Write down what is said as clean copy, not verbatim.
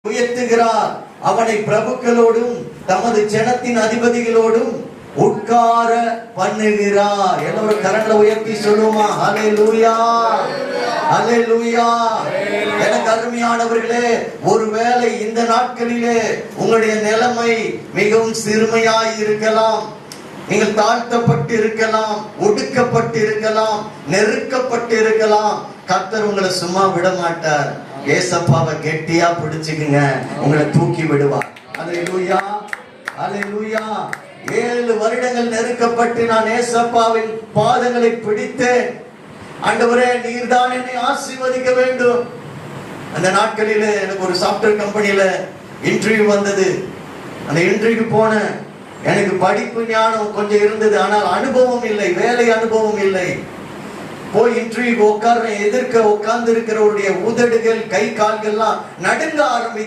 உயர்த்துகிறார். அவனை பிரபுக்களோடும் தமது ஜனத்தின் அதிபதிகளோடும் உட்கார பண்ணுகிறார். எல்லோரும் கரங்களை உயர்த்தி சொல்லுமா ஹல்லேலூயா, ஹல்லேலூயா. எனக்கு அருமையானவர்களே, ஒருவேளை இந்த நாட்களிலே உங்களுடைய நிலைமை மிகவும் சிறுமையாய் இருக்கலாம். நீங்கள் தாழ்த்தப்பட்டு இருக்கலாம், ஒடுக்கப்பட்டு இருக்கலாம், நெருக்கப்பட்டு இருக்கலாம். கர்த்தர் உங்களை சும்மா விட மாட்டார். ஏசப்பாவை கெட்டியா பிடிச்சுக்குங்க, உங்களை தூக்கி விடுவார். ஹல்லேலூயா, ஹல்லேலூயா. 7 வருடங்கள் நெருக்கப்பட்டு நான் ஏசப்பாவின் பாதங்களை பிடித்தேன். ஆண்டவரே, நீர்தான் என்னை ஆசீர்வதிக்க வேண்டும். அந்த நாட்களிலே எனக்கு ஒரு சாஃப்ட்வேர் கம்பெனியில இன்டர்வியூ வந்தது. அந்த இன்டர்வியூக்கு போனேன். எனக்கு படிப்பு ஞானம் கொஞ்சம் இருந்தது, ஆனால் அனுபவம் இல்லை, வேலை அனுபவம் இல்லை. போய் இன்டர்வியூ உட்கார்ற எதிர்க்க உட்கார்ந்து இருக்கிறவருடைய உதடுகள், கை கால்கள்லாம் நடுங்க ஆரம்பித்து